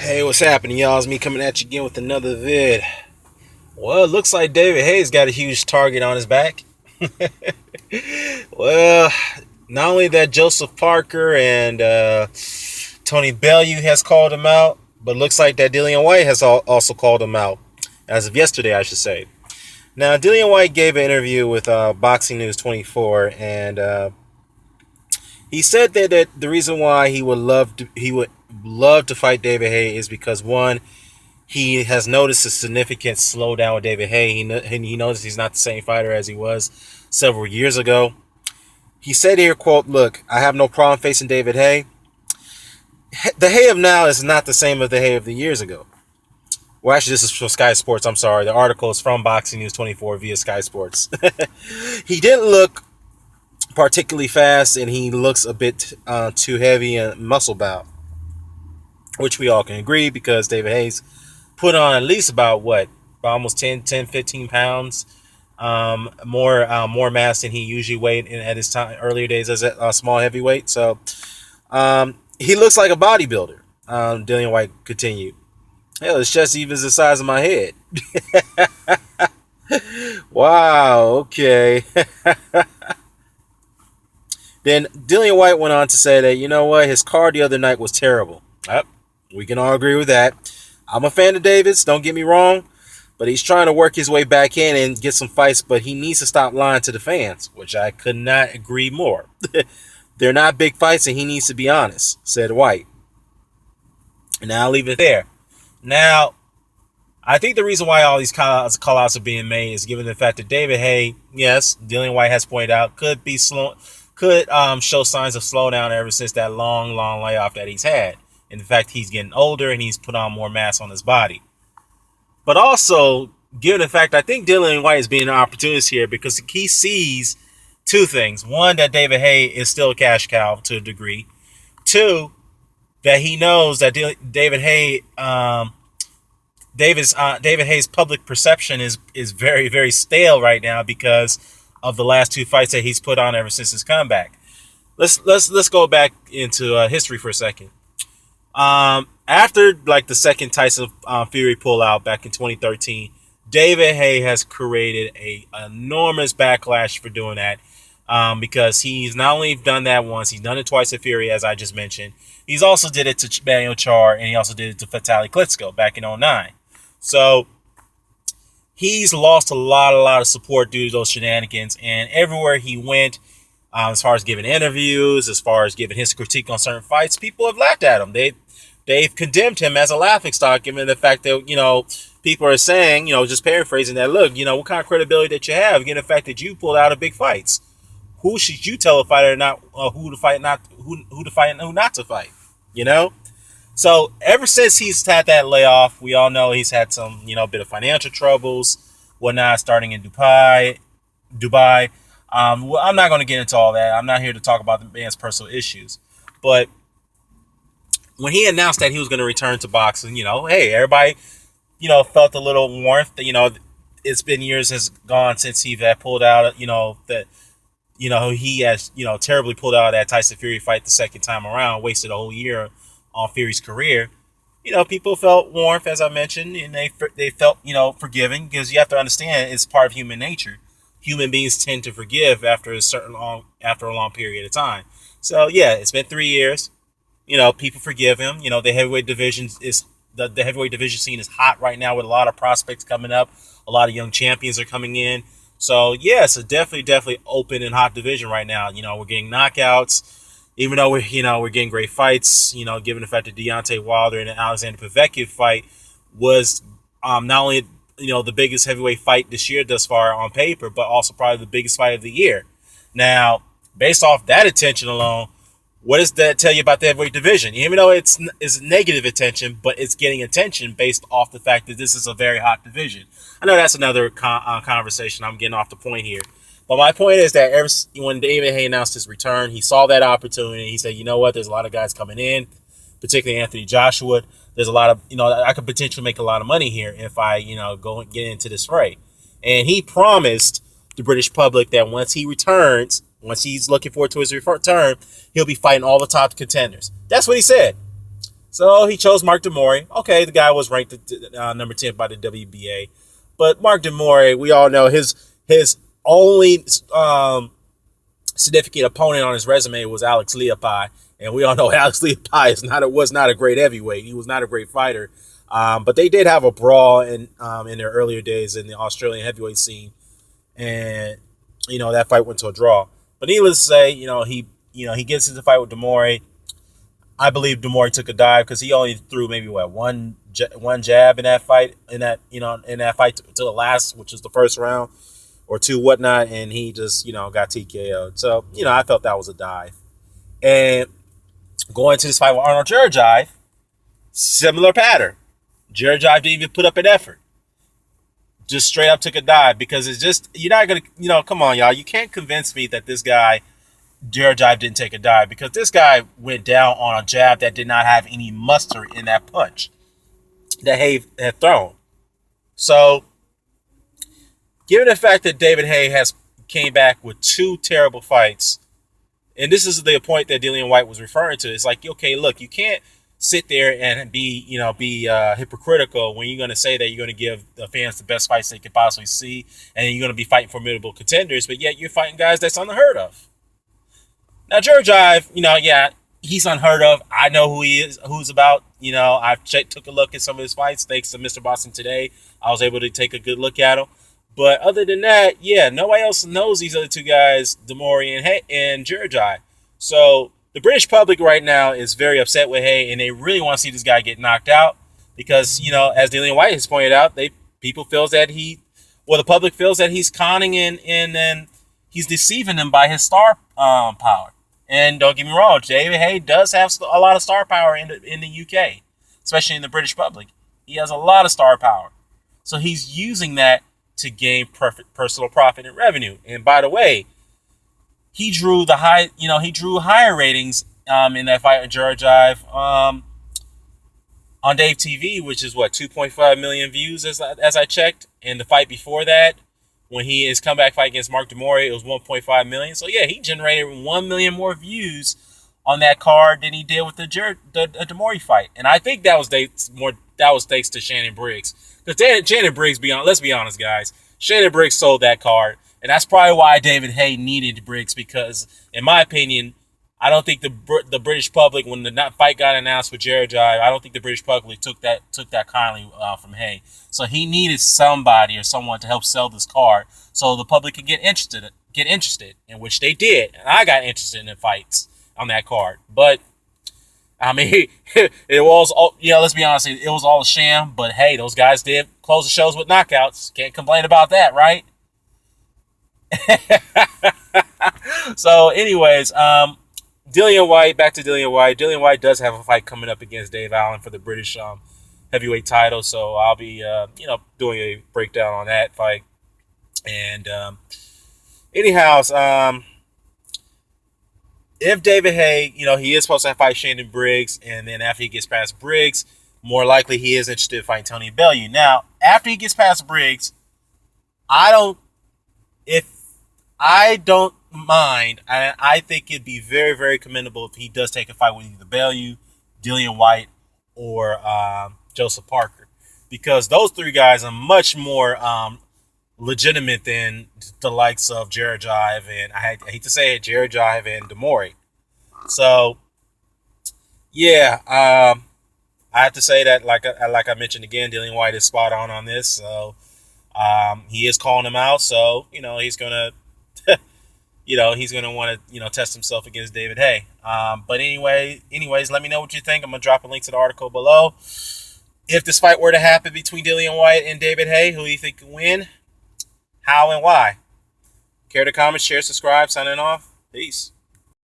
Hey, what's happening, y'all? It's me coming at you again with another vid. Well, it looks like David Haye's got a huge target on his back. Well, not only that Joseph Parker and Tony Bellew has called him out, but it looks like that Dilian Whyte has also called him out, as of yesterday, I should say. Now, Dilian Whyte gave an interview with Boxing News 24, and he said that the reason why he would love to fight David Haye is because, one, he has noticed a significant slowdown with David Haye. He noticed he's not the same fighter as he was several years ago. He said here, quote, "Look, I have no problem facing David Haye. The Haye of now is not the same as the Haye of the years ago." Well, actually, this is from Sky Sports. I'm sorry. The article is from Boxing News 24 via Sky Sports. He didn't look particularly fast, and he looks a bit too heavy and muscle bound, which we all can agree because David Haye's put on at least about almost 15 pounds more mass than he usually weighed at his earlier days as a small heavyweight. So he looks like a bodybuilder. Dilian Whyte continued. Hell, his chest even is the size of my head. Wow, okay. Then Dilian Whyte went on to say that, you know what, his card the other night was terrible. Yep, we can all agree with that. I'm a fan of Davis, don't get me wrong, but he's trying to work his way back in and get some fights, but he needs to stop lying to the fans, which I could not agree more. They're not big fights, and he needs to be honest, said Whyte. And I'll leave it there. Now, I think the reason why all these call-outs are being made is given the fact that David Haye, yes, Dilian Whyte has pointed out, could show signs of slowdown ever since that long layoff that he's had. In fact, he's getting older and he's put on more mass on his body. But also, given the fact, I think Dilian Whyte is being an opportunist here because he sees two things. One, that David Haye is still a cash cow to a degree. Two, that he knows that David Haye, David Haye's public perception is very, very stale right now because of the last two fights that he's put on ever since his comeback. Let's go back into history for a second. After the second Tyson Fury pullout back in 2013, David Haye has created an enormous backlash for doing that because he's not only done that once, he's done it twice at Fury, as I just mentioned. He's also did it to Manuel Char, and he also did it to Vitaly Klitschko back in 2009. So he's lost a lot of support due to those shenanigans, and everywhere he went, as far as giving interviews, as far as giving his critique on certain fights, people have laughed at him. They've condemned him as a laughingstock, given the fact that, people are saying, just paraphrasing that, look, what kind of credibility that you have, given the fact that you pulled out of big fights. Who should you tell a fighter not who to fight, who to fight and who not to fight? So ever since he's had that layoff, we all know he's had some, bit of financial troubles, whatnot, starting in Dubai. Well, I'm not going to get into all that. I'm not here to talk about the man's personal issues. But when he announced that he was going to return to boxing, hey, everybody, felt a little warmth. It's been years has gone since he had pulled out, he has, terribly pulled out of that Tyson Fury fight the second time around, wasted a whole year on Fury's career. People felt warmth, as I mentioned, and they felt, forgiving, because you have to understand it's part of human nature. Human beings tend to forgive after a long period of time. So yeah, it's been 3 years. People forgive him. The heavyweight division the heavyweight division scene is hot right now with a lot of prospects coming up. A lot of young champions are coming in. So yeah, it's a definitely open and hot division right now. We're getting knockouts, even though we're getting great fights. Given the fact that Deontay Wilder and the Alexander Povetkin fight was not only the biggest heavyweight fight this year thus far on paper, but also probably the biggest fight of the year. Now, based off that attention alone, what does that tell you about the heavyweight division? Even though it's negative attention, but it's getting attention based off the fact that this is a very hot division. I know that's another conversation. I'm getting off the point here. But my point is that when David Haye announced his return, he saw that opportunity. He said, you know what, there's a lot of guys coming in, particularly Anthony Joshua. There's a lot of, I could potentially make a lot of money here if I, go and get into this fray. And he promised the British public that once he returns, once he's looking forward to his return, he'll be fighting all the top contenders. That's what he said. So he chose Mark DeMori. Okay, the guy was ranked number 10 by the WBA. But Mark DeMori, we all know his only significant opponent on his resume was Alex Leopai. And we all know Alex Leopai was not a great heavyweight. He was not a great fighter. But they did have a brawl in their earlier days in the Australian heavyweight scene. And, that fight went to a draw. But needless to say, he gets into the fight with DeMori. I believe DeMori took a dive because he only threw maybe one jab in that fight, in that fight to the last, which is the first round or two, whatnot, and he just got TKO'd. So I felt that was a dive. And going to this fight with Arnold Jurjaev, similar pattern. Jurjaev didn't even put up an effort. Just straight up took a dive because it's just, you're not going to, come on, y'all. You can't convince me that this guy, Jurjaev, didn't take a dive because this guy went down on a jab that did not have any muster in that punch that Haye had thrown. So, given the fact that David Haye came back with two terrible fights, and this is the point that Dilian Whyte was referring to, it's like, okay, look, you can't sit there and be hypocritical when you're going to say that you're going to give the fans the best fights they could possibly see, and you're going to be fighting formidable contenders, but yet you're fighting guys that's unheard of. Now, Jurjaev, he's unheard of. I know who he is, who's about. I've took a look at some of his fights. Thanks to Mr. Boston today, I was able to take a good look at him. But other than that, nobody else knows these other two guys, DeMori and Jurjaev. So the British public right now is very upset with Haye, and they really want to see this guy get knocked out because, as Dilian Whyte has pointed out, the public feels that he's conning and he's deceiving them by his star power. And don't get me wrong, David Haye does have a lot of star power in the UK, especially in the British public. He has a lot of star power. So he's using that to gain personal profit and revenue. And by the way, he drew higher ratings in that fight with Jurjaev on Dave TV, which is 2.5 million views as I checked. And the fight before that, when his comeback fight against Mark DeMori, it was 1.5 million. So he generated 1 million more views on that card than he did with the DeMori fight. And I think that was thanks to Shannon Briggs. Because Shannon Briggs, let's be honest, guys, Shannon Briggs sold that card. And that's probably why David Haye needed Briggs, because, in my opinion, I don't think the British public, when the fight got announced with Jurjaev, I don't think the British public took that kindly from Haye. So he needed somebody or someone to help sell this card so the public could get interested, in which they did. And I got interested in the fights on that card. But, I mean, it was, let's be honest, it was all a sham. But, hey, those guys did close the shows with knockouts. Can't complain about that, right? So, anyways, Dilian Whyte, back to Dilian Whyte. Dilian Whyte does have a fight coming up against Dave Allen for the British heavyweight title, so I'll be, doing a breakdown on that fight. And anyhow, if David Haye, he is supposed to fight Shannon Briggs, and then after he gets past Briggs, more likely he is interested in fighting Tony Bellew. Now, after he gets past Briggs, I don't mind, and I think it'd be very, very commendable if he does take a fight with either Bellew, Dilian Whyte, or Joseph Parker, because those three guys are much more legitimate than the likes of Jurjaev and I hate to say it, Jurjaev and DeMori. So, I have to say that, like I mentioned again, Dilian Whyte is spot on this. So, he is calling him out. So, he's gonna. He's going to want to, test himself against David Haye. But anyways, let me know what you think. I'm going to drop a link to the article below. If this fight were to happen between Dilian Whyte and David Haye, who do you think can win? How and why? Care to comment, share, subscribe, signing off. Peace.